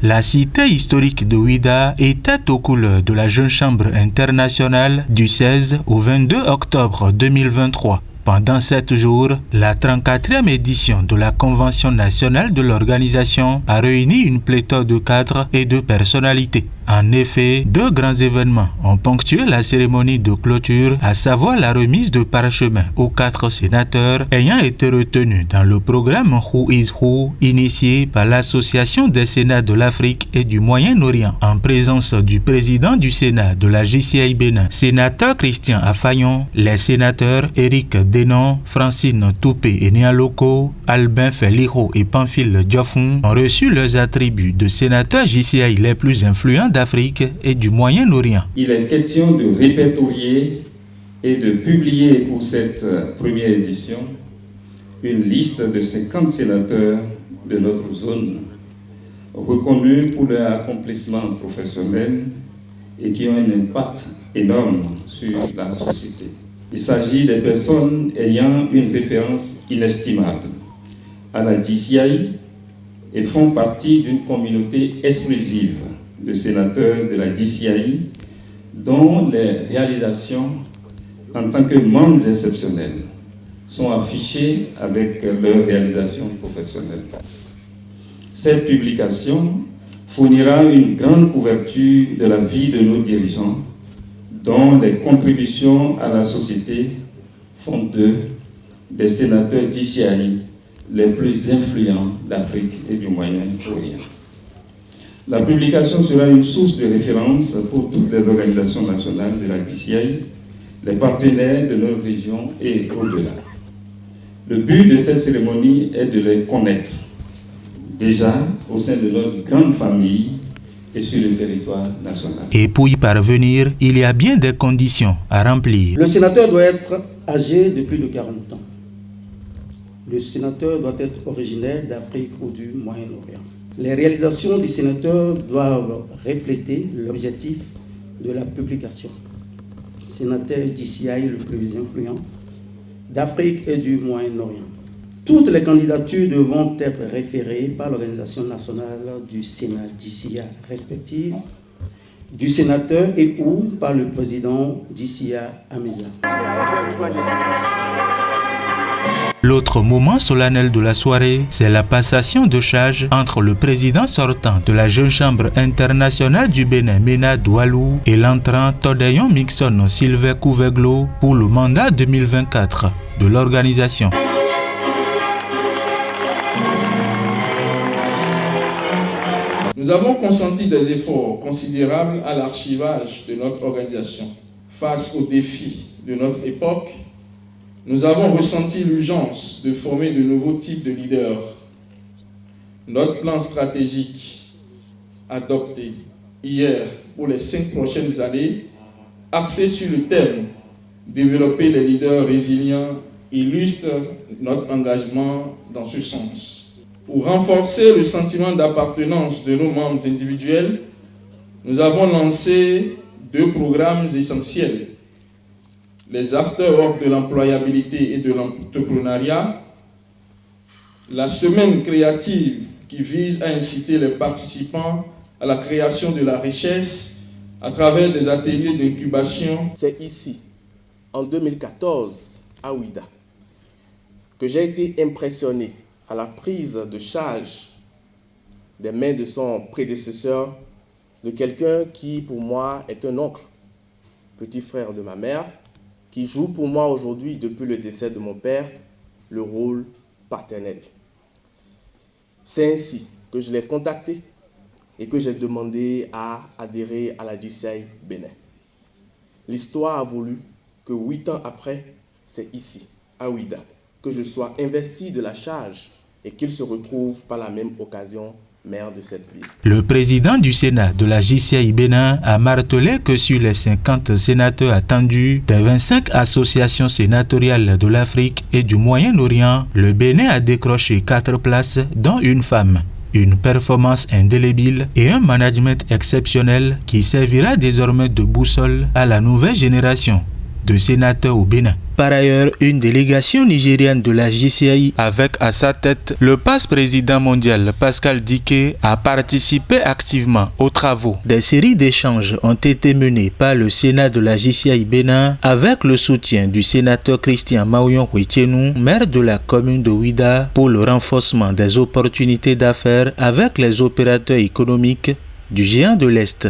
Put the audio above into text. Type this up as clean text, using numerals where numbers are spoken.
La cité historique de Ouidah était aux couleurs de la Jeune Chambre internationale du 16 au 22 octobre 2023. Pendant 7 jours, la 34e édition de la Convention nationale de l'organisation a réuni une pléthore de cadres et de personnalités. En effet, 2 grands événements ont ponctué la cérémonie de clôture, à savoir la remise de parchemins aux 4 sénateurs ayant été retenus dans le programme Who is Who, initié par l'Association des Sénats de l'Afrique et du Moyen-Orient, en présence du président du Sénat de la JCI Bénin, sénateur Christian Afayon, les sénateurs Éric Denon, Francine Toupé et Nialoko, Albin Felijo et Pamphile Diofun ont reçu leurs attributs de sénateurs JCI les plus influents d'Afrique et du Moyen-Orient. Il est question de répertorier et de publier pour cette première édition une liste de 50 sénateurs de notre zone reconnus pour leur accomplissement professionnel et qui ont un impact énorme sur la société. Il s'agit des personnes ayant une référence inestimable à la DCI et font partie d'une communauté exclusive de sénateurs de la DCI dont les réalisations en tant que membres exceptionnels sont affichées avec leurs réalisations professionnelles. Cette publication fournira une grande couverture de la vie de nos dirigeants dont les contributions à la société font d'eux des sénateurs DCI les plus influents d'Afrique et du Moyen-Orient. La publication sera une source de référence pour toutes les organisations nationales de la DCI, les partenaires de notre région et au-delà. Le but de cette cérémonie est de les connaître, déjà au sein de notre grande famille et sur le territoire national. Et pour y parvenir, il y a bien des conditions à remplir. Le sénateur doit être âgé de plus de 40 ans. Le sénateur doit être originaire d'Afrique ou du Moyen-Orient. Les réalisations du sénateur doivent refléter l'objectif de la publication. Sénateur DCI le plus influent d'Afrique et du Moyen-Orient. Toutes les candidatures devront être référées par l'organisation nationale du Sénat DCI respective, du sénateur et ou par le président DCI Ameza. L'autre moment solennel de la soirée, c'est la passation de charge entre le président sortant de la Jeune Chambre internationale du Bénin, Mena Doualou, et l'entrant Todeyon Mixon Sylvain Couveglo pour le mandat 2024 de l'organisation. Nous avons consenti des efforts considérables à l'archivage de notre organisation. Face aux défis de notre époque, nous avons ressenti l'urgence de former de nouveaux types de leaders. Notre plan stratégique adopté hier pour les 5 prochaines années, axé sur le thème « Développer les leaders résilients », illustre notre engagement dans ce sens. Pour renforcer le sentiment d'appartenance de nos membres individuels, nous avons lancé 2 programmes essentiels. Les after-work de l'employabilité et de l'entrepreneuriat, la semaine créative qui vise à inciter les participants à la création de la richesse à travers des ateliers d'incubation. C'est ici, en 2014, à Ouidah, que j'ai été impressionné à la prise de charge des mains de son prédécesseur, de quelqu'un qui pour moi est un oncle, petit frère de ma mère, qui joue pour moi aujourd'hui, depuis le décès de mon père, le rôle paternel. C'est ainsi que je l'ai contacté et que j'ai demandé à adhérer à la DCI Bénin. L'histoire a voulu que 8 ans après, c'est ici, à Ouidah, que je sois investi de la charge et qu'il se retrouve par la même occasion maire de cette ville. Le président du Sénat de la JCI Bénin a martelé que sur les 50 sénateurs attendus des 25 associations sénatoriales de l'Afrique et du Moyen-Orient, le Bénin a décroché 4 places, dont une femme. Une performance indélébile et un management exceptionnel qui servira désormais de boussole à la nouvelle génération de sénateurs au Bénin. Par ailleurs, une délégation nigérienne de la JCI avec à sa tête le passe-président mondial Pascal Diké a participé activement aux travaux. Des séries d'échanges ont été menées par le Sénat de la JCI Bénin avec le soutien du sénateur Christian Maouyon Huichenou, maire de la commune de Ouida, pour le renforcement des opportunités d'affaires avec les opérateurs économiques du géant de l'Est.